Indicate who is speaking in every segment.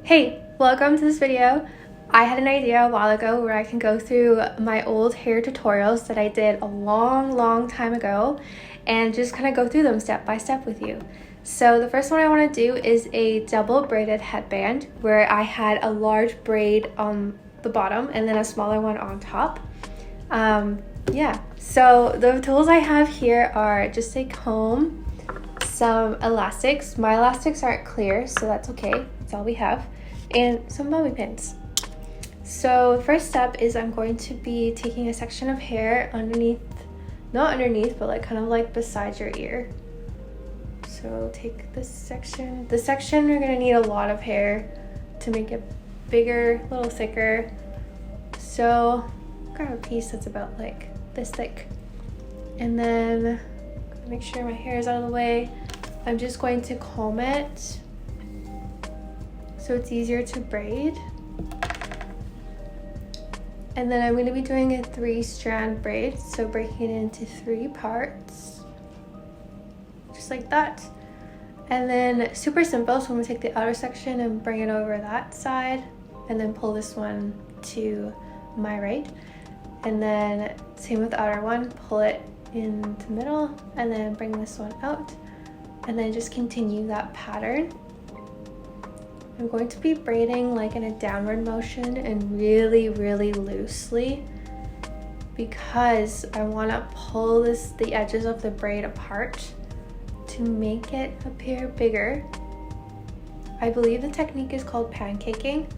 Speaker 1: Hey, welcome to this video. I had an idea a while ago where I can go through my old hair tutorials that I did a long time ago and just kind of go through them step by step with you. So the first one I want to do is a double braided headband where I had a large braid on the bottom and then a smaller one on top. Yeah, so the tools I have here are just a comb, some elastics. My elastics aren't clear, so that's okay. That's all we have. And some bobby pins. So the first step is I'm going to be taking a section of hair underneath, not underneath, but like kind of like beside your ear. So take this section. This section you're gonna need a lot of hair to make it bigger, a little thicker. So grab a piece that's about like this thick. And then make sure my hair is out of the way. I'm just going to comb it so it's easier to braid. And then I'm going to be doing a 3-strand braid, so breaking it into 3 parts, just like that. And then super simple, so I'm going to take the outer section and bring it over that side, and then pull this one to my right. And then same with the outer one, pull it into the middle, and then bring this one out, and then just continue that pattern. I'm going to be braiding like in a downward motion and really loosely because I want to pull the edges of the braid apart to make it appear bigger. I believe the technique is called pancaking,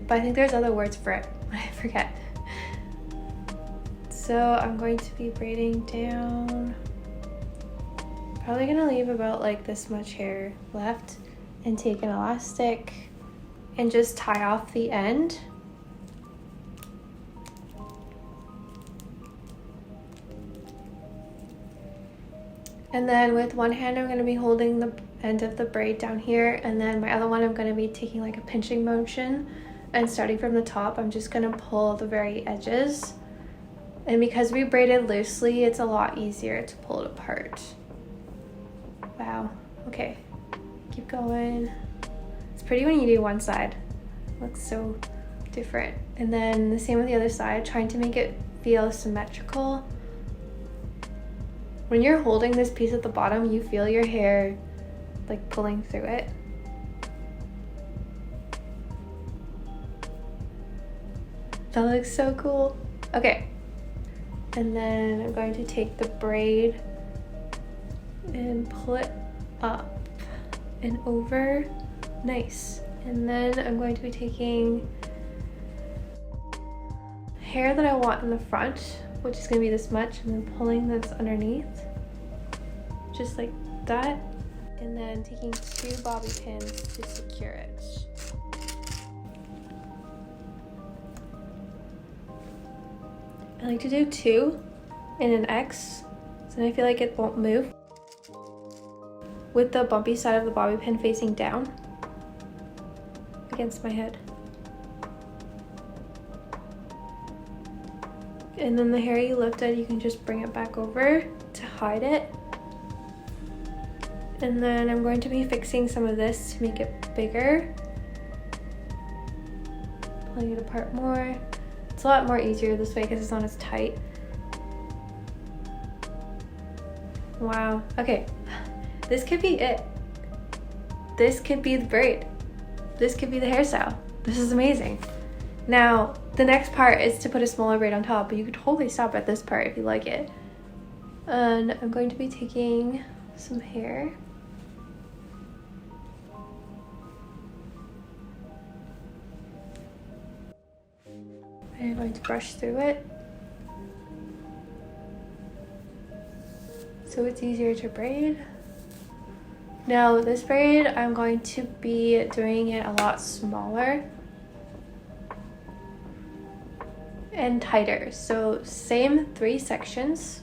Speaker 1: but I think there's other words for it, I forget. So I'm going to be braiding down. Probably gonna leave about like this much hair left and take an elastic and just tie off the end. And then with one hand I'm going to be holding the end of the braid down here, and then my other one I'm going to be taking like a pinching motion, and starting from the top I'm just going to pull the very edges. And because we braided loosely, it's a lot easier to pull it apart. Wow, okay. Keep going. It's pretty when you do one side. It looks so different. And then the same with the other side, trying to make it feel symmetrical. When you're holding this piece at the bottom, you feel your hair like pulling through it. That looks so cool. Okay. And then I'm going to take the braid and pull it up and over. Nice. And then I'm going to be taking hair that I want in the front, which is going to be this much, and then pulling this underneath just like that, and then taking 2 bobby pins to secure it. I like to do 2 in an X, so then I feel like it won't move, with the bumpy side of the bobby pin facing down against my head. And then the hair you lifted, you can just bring it back over to hide it. And then I'm going to be fixing some of this to make it bigger. Pulling it apart more. It's a lot more easier this way because it's not as tight. Wow, okay. This could be it. This could be the braid. This could be the hairstyle. This is amazing. Now, the next part is to put a smaller braid on top, but you could totally stop at this part if you like it. And I'm going to be taking some hair. I'm going to brush through it so it's easier to braid. Now this braid, I'm going to be doing it a lot smaller and tighter. So same 3 sections.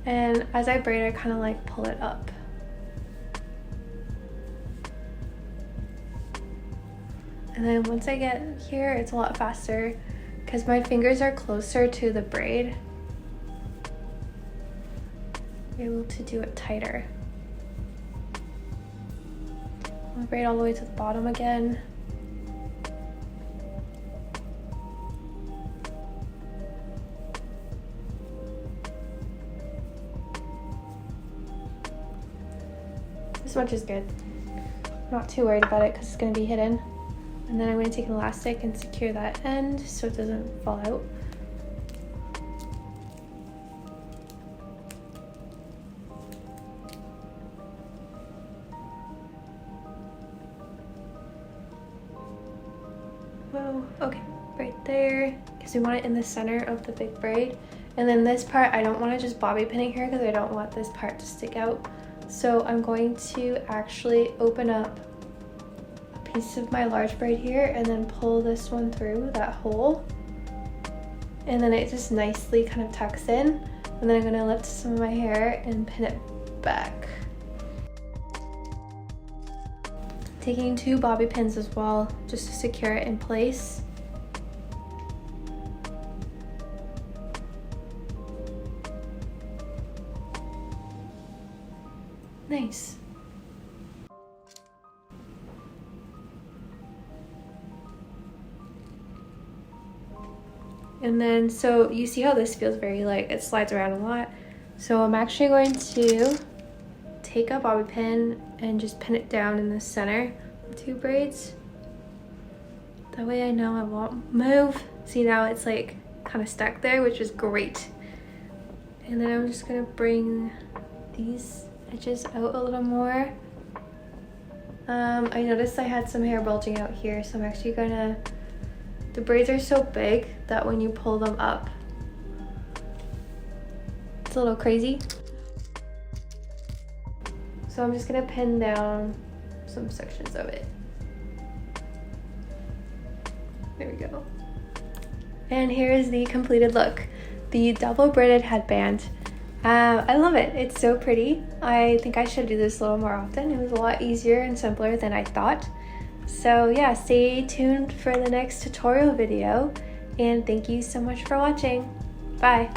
Speaker 1: And as I braid, I kind of like pull it up. And then once I get here, it's a lot faster because my fingers are closer to the braid. be able to do it tighter. I'll braid all the way to the bottom again. This much is good. I'm not too worried about it because it's going to be hidden. And then I'm going to take an elastic and secure that end so it doesn't fall out. Whoa, okay, right there, because we want it in the center of the big braid. And then this part, I don't want to just bobby pin it here because I don't want this part to stick out. So I'm going to actually open up a piece of my large braid here and then pull this one through that hole. And then it just nicely kind of tucks in. And then I'm going to lift some of my hair and pin it back. Taking 2 bobby pins as well, just to secure it in place. Nice. And then, so you see how this feels very like, it slides around a lot. So I'm actually going to take a bobby pin and just pin it down in the center of 2 braids. That way I know I won't move. See, now it's like kind of stuck there, which is great. And then I'm just gonna bring these edges out a little more. I noticed I had some hair bulging out here, so I'm actually gonna, the braids are so big that when you pull them up, it's a little crazy. So I'm just gonna pin down some sections of it. There we go. And here is the completed look, the double braided headband. I love it. It's so pretty. I think I should do this a little more often. It was a lot easier and simpler than I thought. So yeah, stay tuned for the next tutorial video, and thank you so much for watching. Bye.